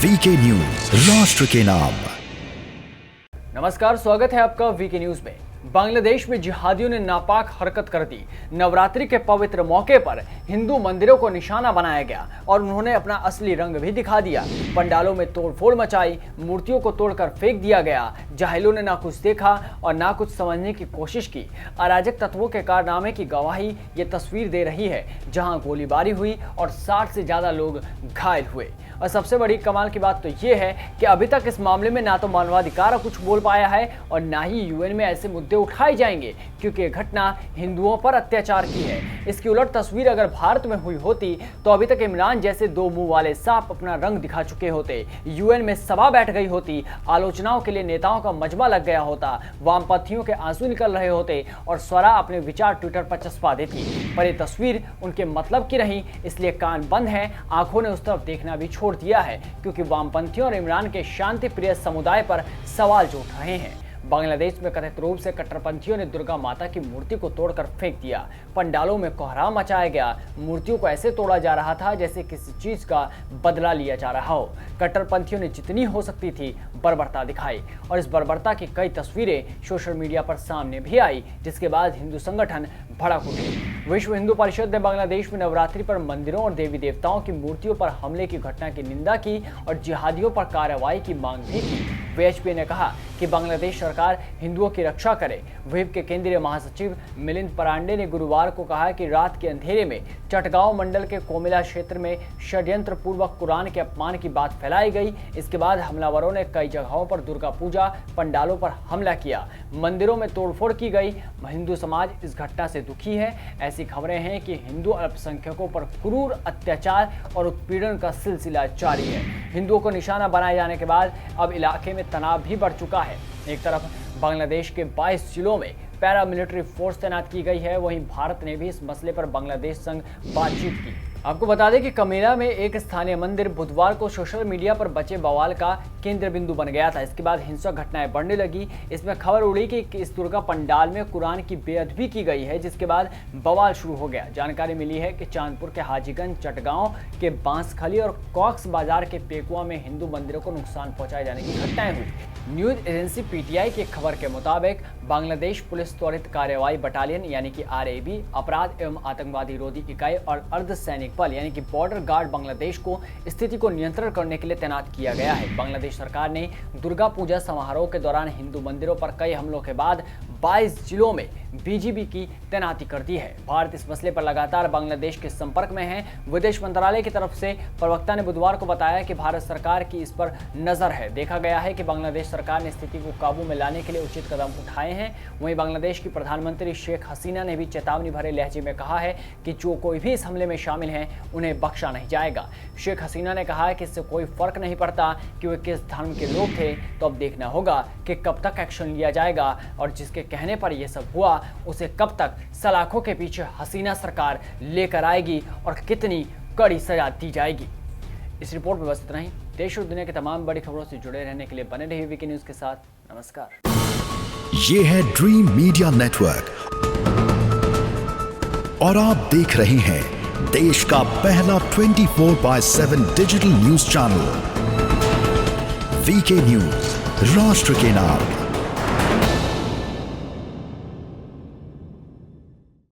VK news, राष्ट्र के नाम। नमस्कार, स्वागत है आपका वीके न्यूज में। बांग्लादेश में जिहादियों ने नापाक हरकत कर दी। नवरात्रि के पवित्र मौके पर हिंदू मंदिरों को निशाना बनाया गया और उन्होंने अपना असली रंग भी दिखा दिया। पंडालों में तोड़फोड़ मचाई, मूर्तियों को तोड़कर फेंक दिया गया। जाहिलों ने ना कुछ देखा और ना कुछ समझने की कोशिश की। अराजक तत्वों के कारनामे की गवाही ये तस्वीर दे रही है, जहां गोलीबारी हुई और 60 से ज्यादा लोग घायल हुए। और सबसे बड़ी कमाल की बात तो ये है कि अभी तक इस मामले में ना तो मानवाधिकार कुछ बोल पाया है और ना ही यूएन में ऐसे मुद्दे उठाए जाएंगे, क्योंकि ये घटना हिंदुओं पर अत्याचार की है। इसकी उलट तस्वीर अगर भारत में हुई होती तो अभी तक इमरान जैसे दो मुंह वाले सांप अपना रंग दिखा चुके होते। यूएन में सभा बैठ गई होती, आलोचनाओं के लिए नेताओं का मजमा लग गया होता, वामपंथियों के आंसू निकल रहे होते और स्वरा अपने विचार ट्विटर पर चस्पा देती। पर ये तस्वीर उनके मतलब की रही, इसलिए कान बंद है, आंखों ने उस तरफ देखना भी छोड़ दिया है, क्योंकि वामपंथियों और इमरान के शांति प्रिय समुदाय पर सवाल जो उठ रहे हैं। बांग्लादेश में कथित रूप से कट्टरपंथियों ने दुर्गा माता की मूर्ति को तोड़कर फेंक दिया। पंडालों में कोहराम मचाया गया। मूर्तियों को ऐसे तोड़ा जा रहा था जैसे किसी चीज का बदला लिया जा रहा हो। कट्टरपंथियों ने जितनी हो सकती थी बर्बरता दिखाई और इस बर्बरता की कई तस्वीरें सोशल मीडिया पर सामने भी आई, जिसके बाद हिंदू संगठन भड़क उठे। विश्व हिंदू परिषद ने बांग्लादेश में नवरात्रि पर मंदिरों और देवी देवताओं की मूर्तियों पर हमले की घटना की निंदा की और जिहादियों पर कार्रवाई की मांग भी की। वीएचपी ने कहा कि बांग्लादेश सरकार हिंदुओं की रक्षा करे। विप के केंद्रीय महासचिव मिलिंद परांडे ने गुरुवार को कहा कि रात के अंधेरे में चटगांव मंडल के कोमिला क्षेत्र में षड्यंत्र पूर्वक कुरान के अपमान की बात फैलाई गई। इसके बाद हमलावरों ने कई जगहों पर दुर्गा पूजा पंडालों पर हमला किया, मंदिरों में तोड़फोड़ की गई। हिंदू समाज इस घटना से दुखी है। ऐसी खबरें हैं कि हिंदू अल्पसंख्यकों पर क्रूर अत्याचार और उत्पीड़न का सिलसिला जारी है। हिंदुओं को निशाना बनाए जाने के बाद अब इलाके में तनाव भी बढ़ चुका है। एक तरफ बांग्लादेश के 22 जिलों में पैरामिलिट्री फोर्स तैनात की गई है, वहीं भारत ने भी इस मसले पर बांग्लादेश संग बातचीत की। आपको बता दें कि कमेला में एक स्थानीय मंदिर बुधवार को सोशल मीडिया पर बचे बवाल का केंद्र बिंदु बन गया था। इसके बाद हिंसक घटनाएं बढ़ने लगी। इसमें खबर उड़ी कि इस दुर्गा पंडाल में कुरान की बेअदबी की गई है, जिसके बाद बवाल शुरू हो गया। जानकारी मिली है कि चांदपुर के हाजीगंज, चटगांव के बांसखली और कॉक्स बाजार के पेकुआ में हिंदू मंदिरों को नुकसान पहुंचाए जाने की घटनाएं हुई। न्यूज एजेंसी पीटीआई की खबर के मुताबिक बांग्लादेश पुलिस त्वरित कार्रवाई बटालियन यानी कि आरएबी, अपराध एवं आतंकवादी रोधी इकाई और अर्धसैनिक बल यानी कि बॉर्डर गार्ड बांग्लादेश को स्थिति को नियंत्रण करने के लिए तैनात किया गया है। बांग्लादेश सरकार ने दुर्गा पूजा समारोह के दौरान हिंदू मंदिरों पर कई हमलों के बाद 22 जिलों में बीजीबी की तैनाती कर दी है। भारत इस मसले पर लगातार बांग्लादेश के संपर्क में है। विदेश मंत्रालय की तरफ से प्रवक्ता ने बुधवार को बताया कि भारत सरकार की इस पर नजर है। देखा गया है कि बांग्लादेश सरकार ने स्थिति को काबू में लाने के लिए उचित कदम उठाए हैं। वहीं बांग्लादेश की प्रधानमंत्री शेख हसीना ने भी चेतावनी भरे लहजे में कहा है कि जो कोई भी इस हमले में शामिल हैं उन्हें बख्शा नहीं जाएगा। शेख हसीना ने कहा है कि इससे कोई फर्क नहीं पड़ता कि वे किस धर्म के लोग थे, तो अब देखना होगा कि कब तक एक्शन लिया जाएगा और जिसके कहने पर यह सब हुआ उसे कब तक सलाखों के पीछे हसीना सरकार लेकर आएगी और कितनी कड़ी सजा दी जाएगी। इस रिपोर्ट में बस इतना ही। देश और दुनिया की तमाम बड़ी खबरों से जुड़े रहने के लिए बने रहिए वीके न्यूज के साथ। नमस्कार। ये है ड्रीम मीडिया नेटवर्क और आप देख रहे हैं देश का पहला 24/7 digital news channel VK news, राष्ट्र के नाम।